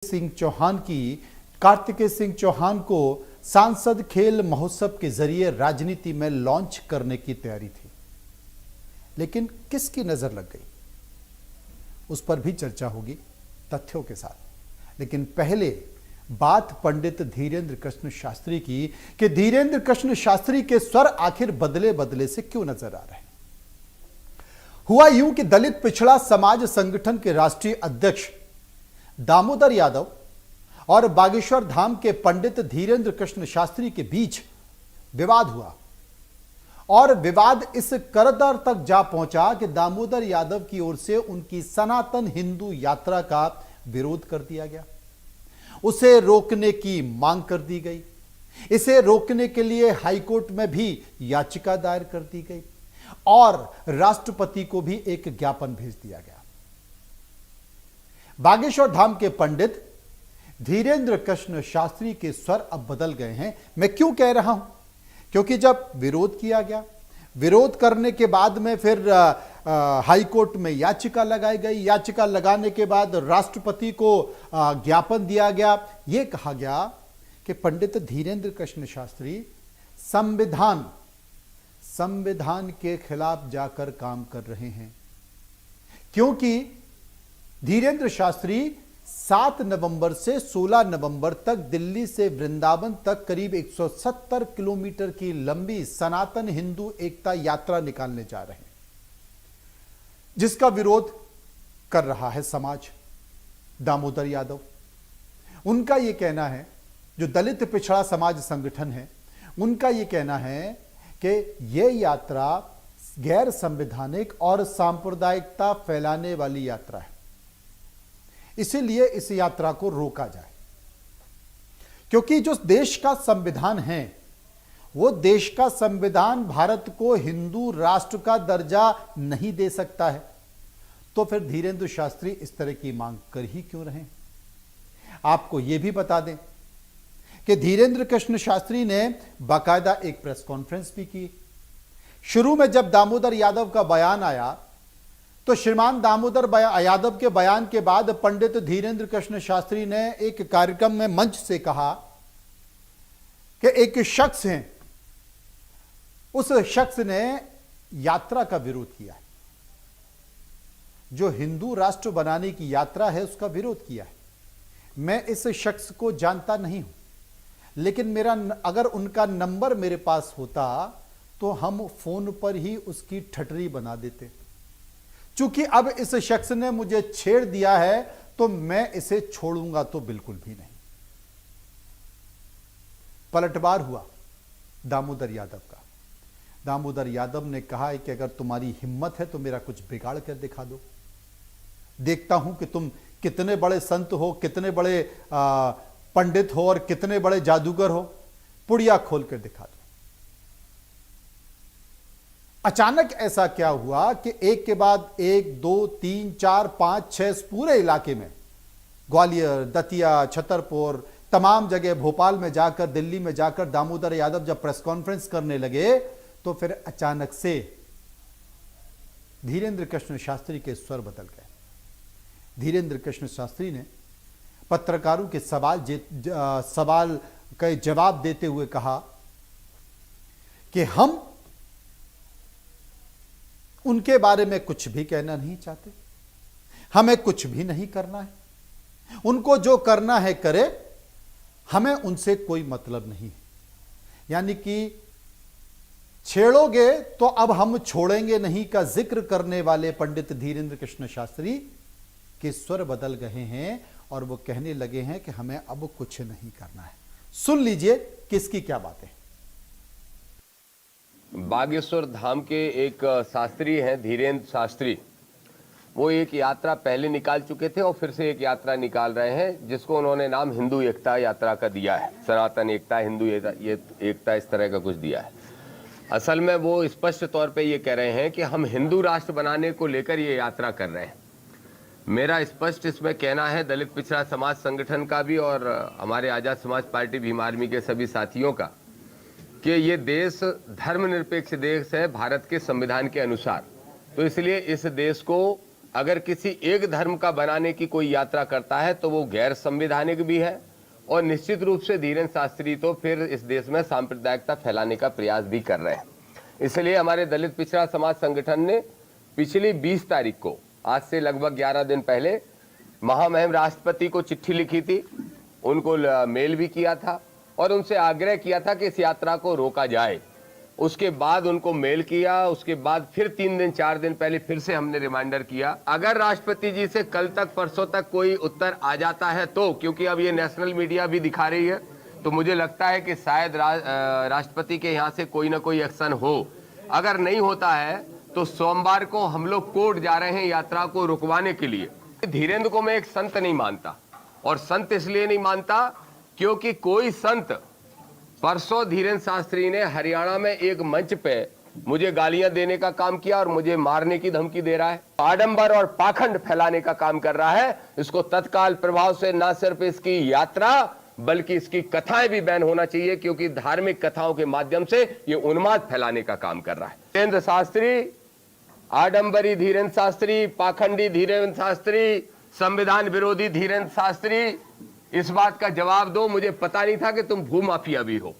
सिंह चौहान की कार्तिकेय सिंह चौहान को सांसद खेल महोत्सव के जरिए राजनीति में लॉन्च करने की तैयारी थी, लेकिन किसकी नजर लग गई उस पर भी चर्चा होगी तथ्यों के साथ। लेकिन पहले बात पंडित धीरेन्द्र कृष्ण शास्त्री की कि धीरेन्द्र कृष्ण शास्त्री के स्वर आखिर बदले बदले से क्यों नजर आ रहे हैं। हुआ यूं कि दलित पिछड़ा समाज संगठन के राष्ट्रीय अध्यक्ष दामोदर यादव और बागेश्वर धाम के पंडित धीरेन्द्र कृष्ण शास्त्री के बीच विवाद हुआ और विवाद इस कदर तक जा पहुंचा कि दामोदर यादव की ओर से उनकी सनातन हिंदू यात्रा का विरोध कर दिया गया, उसे रोकने की मांग कर दी गई। इसे रोकने के लिए हाईकोर्ट में भी याचिका दायर कर दी गई और राष्ट्रपति को भी एक ज्ञापन भेज दिया गया। बागेश्वर धाम के पंडित धीरेन्द्र कृष्ण शास्त्री के स्वर अब बदल गए हैं। मैं क्यों कह रहा हूं? क्योंकि जब विरोध किया गया, विरोध करने के बाद में फिर हाई कोर्ट में याचिका लगाई गई। याचिका लगाने के बाद राष्ट्रपति को ज्ञापन दिया गया। यह कहा गया कि पंडित धीरेन्द्र कृष्ण शास्त्री संविधान के खिलाफ जाकर काम कर रहे हैं, क्योंकि धीरेन्द्र शास्त्री 7 नवंबर से 16 नवंबर तक दिल्ली से वृंदावन तक करीब 170 किलोमीटर की लंबी सनातन हिंदू एकता यात्रा निकालने जा रहे हैं, जिसका विरोध कर रहा है समाज। दामोदर यादव, उनका यह कहना है, जो दलित पिछड़ा समाज संगठन है, उनका यह कहना है कि यह यात्रा गैर संवैधानिक और सांप्रदायिकता फैलाने वाली यात्रा है, इसीलिए इस यात्रा को रोका जाए। क्योंकि जो देश का संविधान है, वो देश का संविधान भारत को हिंदू राष्ट्र का दर्जा नहीं दे सकता है। तो फिर धीरेन्द्र शास्त्री इस तरह की मांग कर ही क्यों रहे? आपको यह भी बता दें कि धीरेन्द्र कृष्ण शास्त्री ने बाकायदा एक प्रेस कॉन्फ्रेंस भी की। शुरू में जब दामोदर यादव का बयान आया तो श्रीमान दामोदर यादव के बयान के बाद पंडित धीरेन्द्र कृष्ण शास्त्री ने एक कार्यक्रम में मंच से कहा कि एक शख्स है, उस शख्स ने यात्रा का विरोध किया है, जो हिंदू राष्ट्र बनाने की यात्रा है उसका विरोध किया है। मैं इस शख्स को जानता नहीं हूं, लेकिन मेरा अगर उनका नंबर मेरे पास होता तो हम फोन पर ही उसकी ठटरी बना देते। चूंकि अब इस शख्स ने मुझे छेड़ दिया है तो मैं इसे छोड़ूंगा तो बिल्कुल भी नहीं। पलटवार हुआ दामोदर यादव का। दामोदर यादव ने कहा है कि अगर तुम्हारी हिम्मत है तो मेरा कुछ बिगाड़ कर दिखा दो, देखता हूं कि तुम कितने बड़े संत हो, कितने बड़े पंडित हो और कितने बड़े जादूगर हो, पुड़िया खोल कर दिखा दो। अचानक ऐसा क्या हुआ कि एक के बाद 1, 2, 3, 4, 5, 6 पूरे इलाके में, ग्वालियर, दतिया, छतरपुर, तमाम जगह, भोपाल में जाकर, दिल्ली में जाकर दामोदर यादव जब प्रेस कॉन्फ्रेंस करने लगे तो फिर अचानक से धीरेन्द्र कृष्ण शास्त्री के स्वर बदल गए। धीरेन्द्र कृष्ण शास्त्री ने पत्रकारों के सवाल का जवाब देते हुए कहा कि हम उनके बारे में कुछ भी कहना नहीं चाहते, हमें कुछ भी नहीं करना है, उनको जो करना है करे, हमें उनसे कोई मतलब नहीं है। यानी कि छेड़ोगे तो अब हम छोड़ेंगे नहीं का जिक्र करने वाले पंडित धीरेन्द्र कृष्ण शास्त्री के स्वर बदल गए हैं और वो कहने लगे हैं कि हमें अब कुछ नहीं करना है। सुन लीजिए किसकी क्या बातें। बागेश्वर धाम के एक शास्त्री हैं धीरेन्द्र शास्त्री, वो एक यात्रा पहले निकाल चुके थे और फिर से एक यात्रा निकाल रहे हैं, जिसको उन्होंने नाम हिंदू एकता यात्रा का दिया है। सनातन एकता, हिंदू एकता, इस तरह का कुछ दिया है। असल में वो स्पष्ट तौर पे ये कह रहे हैं कि हम हिंदू राष्ट्र बनाने को लेकर ये यात्रा कर रहे हैं। मेरा स्पष्ट इसमें कहना है, दलित पिछड़ा समाज संगठन का भी और हमारे आज़ाद समाज पार्टी भीम आर्मी के सभी साथियों का, कि ये देश धर्मनिरपेक्ष देश है भारत के संविधान के अनुसार। तो इसलिए इस देश को अगर किसी एक धर्म का बनाने की कोई यात्रा करता है तो वो गैर संवैधानिक भी है, और निश्चित रूप से धीरेन्द्र शास्त्री तो फिर इस देश में सांप्रदायिकता फैलाने का प्रयास भी कर रहे हैं। इसलिए हमारे दलित पिछड़ा समाज संगठन ने पिछली 20 तारीख को, आज से लगभग 11 दिन पहले, महामहिम राष्ट्रपति को चिट्ठी लिखी थी, उनको मेल भी किया था और उनसे आग्रह किया था कि इस यात्रा को रोका जाए। उसके बाद उनको मेल किया, उसके बाद फिर 3 दिन 4 दिन पहले फिर से हमने रिमाइंडर किया। अगर राष्ट्रपति जी से कल तक परसों तक कोई उत्तर आ जाता है तो, क्योंकि अब ये नेशनल मीडिया भी दिखा रही है, तो मुझे लगता है कि शायद राष्ट्रपति के यहाँ से कोई ना कोई एक्शन हो। अगर नहीं होता है तो सोमवार को हम लोग कोर्ट जा रहे हैं यात्रा को रुकवाने के लिए। धीरेन्द्र को मैं एक संत नहीं मानता, और संत इसलिए नहीं मानता क्योंकि कोई संत, परसों धीरेन्द्र शास्त्री ने हरियाणा में एक मंच पे मुझे गालियां देने का काम किया और मुझे मारने की धमकी दे रहा है, आडंबर और पाखंड फैलाने का काम कर रहा है। इसको तत्काल प्रभाव से न सिर्फ इसकी यात्रा बल्कि इसकी कथाएं भी बैन होना चाहिए, क्योंकि धार्मिक कथाओं के माध्यम से ये उन्माद फैलाने का काम कर रहा है। धीरेन्द्र शास्त्री, आडंबरी धीरेन्द्र शास्त्री, पाखंडी धीरेन्द्र शास्त्री, संविधान विरोधी धीरेन्द्र शास्त्री, इस बात का जवाब दो। मुझे पता नहीं था कि तुम भूमाफिया भी हो,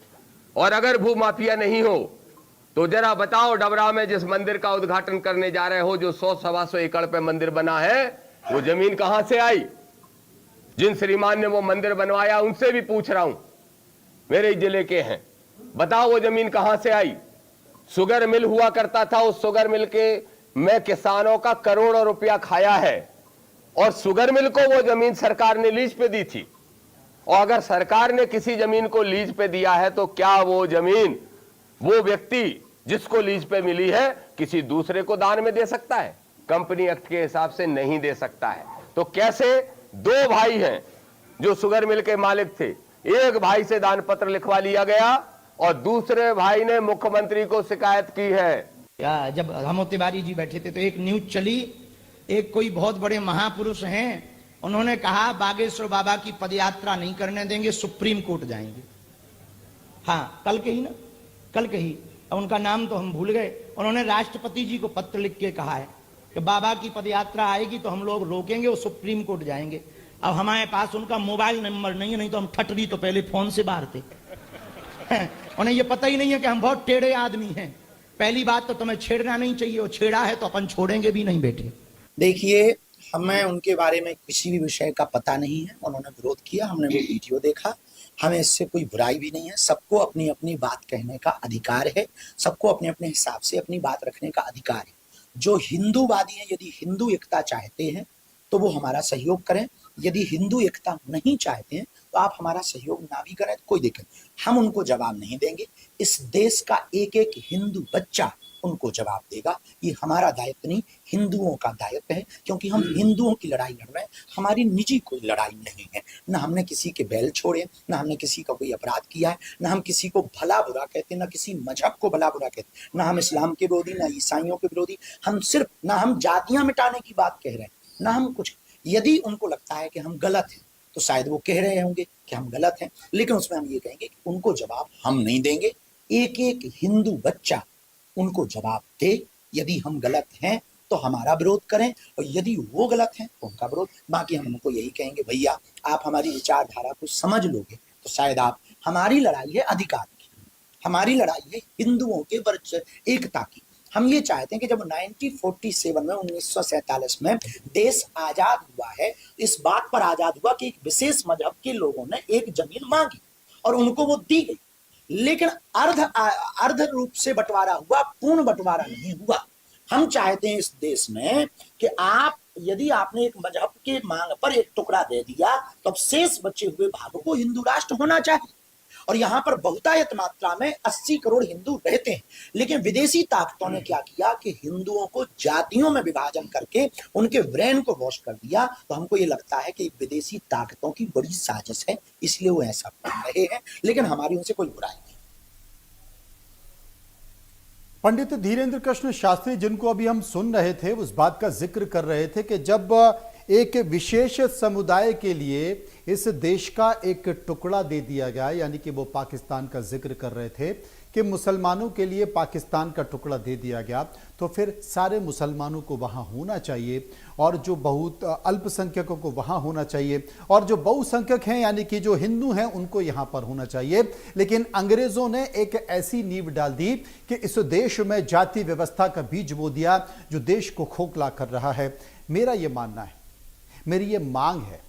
और अगर भूमाफिया नहीं हो तो जरा बताओ, डबरा में जिस मंदिर का उद्घाटन करने जा रहे हो, जो 100-125 एकड़ पे मंदिर बना है, वो जमीन कहां से आई? जिन श्रीमान ने वो मंदिर बनवाया उनसे भी पूछ रहा हूं, मेरे जिले के हैं, बताओ वो जमीन कहां से आई? शुगर मिल हुआ करता था, उस शुगर मिल के में किसानों का करोड़ों रुपया खाया है, और शुगर मिल को वो जमीन सरकार ने लीज पे दी थी। और अगर सरकार ने किसी जमीन को लीज पे दिया है तो क्या वो जमीन वो व्यक्ति जिसको लीज पे मिली है किसी दूसरे को दान में दे सकता है? कंपनी एक्ट के हिसाब से नहीं दे सकता है। तो कैसे 2 भाई हैं जो शुगर मिल के मालिक थे, एक भाई से दान पत्र लिखवा लिया गया और दूसरे भाई ने मुख्यमंत्री को शिकायत की है। जब रामो तिवारी जी बैठे थे तो एक न्यूज चली, एक कोई बहुत बड़े महापुरुष हैं, उन्होंने कहा बागेश्वर बाबा की पदयात्रा नहीं करने देंगे, सुप्रीम कोर्ट जाएंगे। हाँ, कल के ही ना, कल के ही, उनका नाम तो हम भूल गए। उन्होंने राष्ट्रपति जी को पत्र लिख के कहा है कि बाबा की पदयात्रा आएगी तो हम लोग रोकेंगे, वो सुप्रीम कोर्ट जाएंगे। अब हमारे पास उनका मोबाइल नंबर नहीं है, नहीं तो हम ठटरी तो पहले फोन से बाहर थे। उन्हें ये पता ही नहीं है कि हम बहुत टेढ़े आदमी हैं। पहली बात तो तुम्हें छेड़ना नहीं चाहिए, वो छेड़ा है तो अपन छोड़ेंगे भी नहीं बेटे। देखिए, हमें उनके बारे में किसी भी विषय का पता नहीं है। उन्होंने विरोध किया, हमने वो वीडियो देखा, हमें इससे कोई बुराई भी नहीं है। सबको अपनी अपनी बात कहने का अधिकार है, सबको अपने अपने हिसाब से अपनी बात रखने का अधिकार है। जो हिंदूवादी हैं, यदि हिंदू एकता चाहते हैं तो वो हमारा सहयोग करें, यदि हिंदू एकता नहीं चाहते हैं तो आप हमारा सहयोग ना भी करें, कोई दिक्कत, हम उनको जवाब नहीं देंगे। इस देश का एक एक हिंदू बच्चा उनको जवाब देगा। ये हमारा दायित्व नहीं, हिंदुओं का दायित्व है, क्योंकि हम हिंदुओं की लड़ाई लड़ रहे हैं, हमारी निजी कोई लड़ाई नहीं है। ना हमने किसी के बैल छोड़े, ना हमने किसी का कोई अपराध किया है, ना हम किसी को भला बुरा कहते, ना किसी मजहब को भला बुरा कहते, ना हम इस्लाम के विरोधी, ना ईसाइयों के विरोधी, हम सिर्फ, ना हम जातियां मिटाने की बात कह रहे हैं, ना हम कुछ। यदि उनको लगता है कि हम गलत हैं तो शायद वो कह रहे होंगे कि हम गलत हैं, लेकिन उसमें हम ये कहेंगे कि उनको जवाब हम नहीं देंगे। एक एक हिंदू बच्चा उनको जवाब दे। यदि हम गलत हैं तो हमारा विरोध करें, और यदि वो गलत हैं तो उनका विरोध। बाकी हम उनको यही कहेंगे, भैया आप हमारी विचारधारा को समझ लोगे तो शायद आप, हमारी लड़ाई है अधिकार की, हमारी लड़ाई है हिंदुओं के एकता की। हम ये चाहते हैं कि जब 1947 में 1947 में देश आजाद हुआ है, इस बात पर आजाद हुआ कि एक विशेष मजहब के लोगों ने एक जमीन मांगी और उनको वो दी गई, लेकिन अर्ध रूप से बंटवारा हुआ, पूर्ण बंटवारा नहीं हुआ। हम चाहते हैं इस देश में कि आप, यदि आपने एक मजहब के मांग पर एक टुकड़ा दे दिया तो अब शेष बचे हुए भागों को हिंदू राष्ट्र होना चाहिए। और यहाँ पर बहुतायत मात्रा में 80 करोड़ हिंदू रहते हैं, लेकिन विदेशी ताकतों ने क्या किया कि हिंदुओं को जातियों में विभाजन करके उनके ब्रेन को वॉश कर दिया। तो हमको ये लगता है कि विदेशी ताकतों की बड़ी साजिश है, इसलिए वो ऐसा कर रहे हैं, लेकिन हमारी उनसे कोई बुराई नहीं। पंडित धीरेन्द्र कृष्ण शास्त्री, जिनको अभी हम सुन रहे थे, उस बात का जिक्र कर रहे थे कि जब एक विशेष समुदाय के लिए इस देश का एक टुकड़ा दे दिया गया, यानी कि वो पाकिस्तान का जिक्र कर रहे थे कि मुसलमानों के लिए पाकिस्तान का टुकड़ा दे दिया गया, तो फिर सारे मुसलमानों को वहाँ होना चाहिए और जो बहुत अल्पसंख्यकों को वहाँ होना चाहिए और जो बहुसंख्यक हैं यानी कि जो हिंदू हैं उनको यहाँ पर होना चाहिए। लेकिन अंग्रेज़ों ने एक ऐसी नींव डाल दी कि इस देश में जाति व्यवस्था का बीज बो दिया जो देश को खोखला कर रहा है। मेरा ये मानना है, मेरी ये मांग है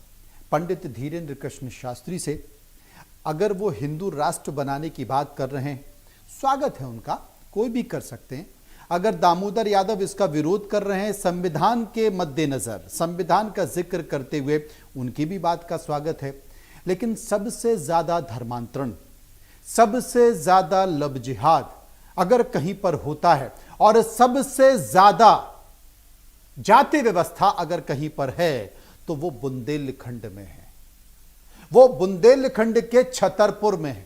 पंडित धीरेन्द्र कृष्ण शास्त्री से, अगर वो हिंदू राष्ट्र बनाने की बात कर रहे हैं, स्वागत है उनका, कोई भी कर सकते हैं। अगर दामोदर यादव इसका विरोध कर रहे हैं संविधान के मद्देनजर, संविधान का जिक्र करते हुए, उनकी भी बात का स्वागत है। लेकिन सबसे ज्यादा धर्मांतरण, सबसे ज्यादा लब जिहाद अगर कहीं पर होता है और सबसे ज्यादा जाति व्यवस्था अगर कहीं पर है तो वो बुंदेलखंड में है, वो बुंदेलखंड के छतरपुर में है।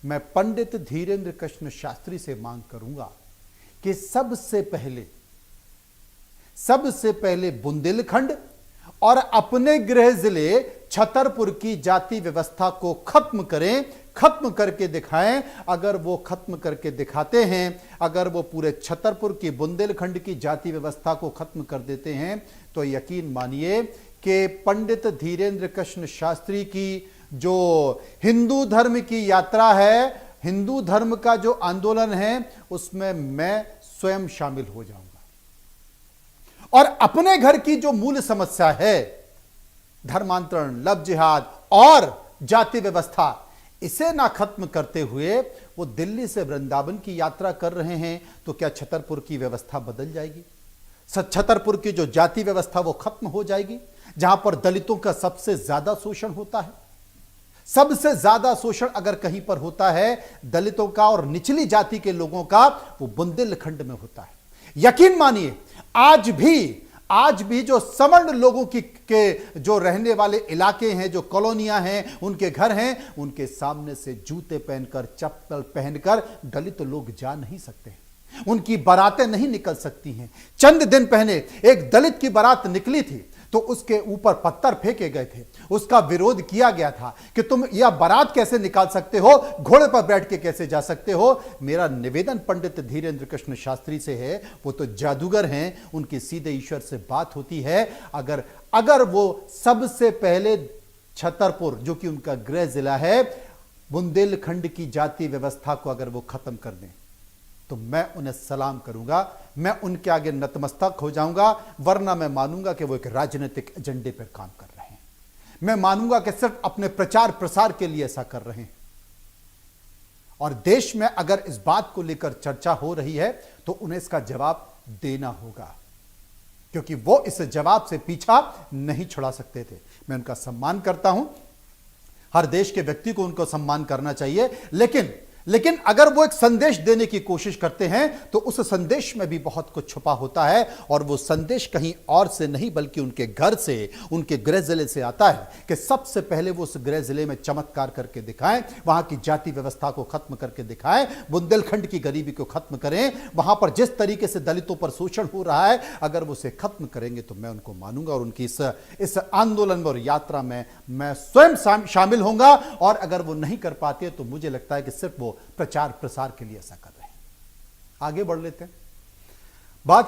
मैं पंडित धीरेन्द्र कृष्ण शास्त्री से मांग करूंगा कि सबसे पहले बुंदेलखंड और अपने गृह जिले छतरपुर की जाति व्यवस्था को खत्म करें, खत्म करके दिखाएं। अगर वो खत्म करके दिखाते हैं, अगर वो पूरे छतरपुर की बुंदेलखंड की जाति व्यवस्था को खत्म कर देते हैं, तो यकीन मानिए कि पंडित धीरेन्द्र कृष्ण शास्त्री की जो हिंदू धर्म की यात्रा है, हिंदू धर्म का जो आंदोलन है, उसमें मैं स्वयं शामिल हो जाऊंगा और अपने घर की जो मूल समस्या है, धर्मांतरण, लब जिहाद और जाति व्यवस्था, इसे ना खत्म करते हुए वो दिल्ली से वृंदावन की यात्रा कर रहे हैं, तो क्या छतरपुर की व्यवस्था बदल जाएगी? छतरपुर की जो जाति व्यवस्था वो खत्म हो जाएगी, जहां पर दलितों का सबसे ज्यादा शोषण होता है। सबसे ज्यादा शोषण अगर कहीं पर होता है दलितों का और निचली जाति के लोगों का, वो बुंदेलखंड में होता है। यकीन मानिए आज भी जो सवर्ण लोगों के जो रहने वाले इलाके हैं, जो कॉलोनियां हैं, उनके घर हैं, उनके सामने से जूते पहनकर, चप्पल पहनकर दलित लोग जा नहीं सकते, उनकी बारातें नहीं निकल सकती हैं। चंद दिन पहले एक दलित की बारात निकली थी तो उसके ऊपर पत्थर फेंके गए थे, उसका विरोध किया गया था कि तुम यह बारात कैसे निकाल सकते हो, घोड़े पर बैठ के कैसे जा सकते हो। मेरा निवेदन पंडित धीरेन्द्र कृष्ण शास्त्री से है, वो तो जादूगर हैं, उनकी सीधे ईश्वर से बात होती है। अगर वो सबसे पहले छतरपुर, जो कि उनका गृह जिला है, बुंदेलखंड की जाति व्यवस्था को अगर वो खत्म कर दें, तो मैं उन्हें सलाम करूंगा, मैं उनके आगे नतमस्तक हो जाऊंगा। वरना मैं मानूंगा कि वो एक राजनीतिक एजेंडे पर काम कर रहे हैं, मैं मानूंगा कि सिर्फ अपने प्रचार प्रसार के लिए ऐसा कर रहे हैं। और देश में अगर इस बात को लेकर चर्चा हो रही है तो उन्हें इसका जवाब देना होगा, क्योंकि वो इस जवाब से पीछा नहीं छुड़ा सकते थे। मैं उनका सम्मान करता हूं, हर देश के व्यक्ति को उनको सम्मान करना चाहिए, लेकिन अगर वो एक संदेश देने की कोशिश करते हैं तो उस संदेश में भी बहुत कुछ छुपा होता है। और वो संदेश कहीं और से नहीं बल्कि उनके घर से, उनके गृह जिले से आता है कि सबसे पहले वो उस गृह जिले में चमत्कार करके दिखाएं, वहां की जाति व्यवस्था को खत्म करके दिखाएं, बुंदेलखंड की गरीबी को खत्म करें। वहां पर जिस तरीके से दलितों पर शोषण हो रहा है, अगर वो उसे खत्म करेंगे तो मैं उनको मानूंगा और उनकी इस आंदोलन में और यात्रा में मैं स्वयं शामिल होऊंगा। और अगर वो नहीं कर पाते तो मुझे लगता है कि सिर्फ वो प्रचार प्रसार के लिए ऐसा कर रहे हैं। आगे बढ़ लेते हैं बात।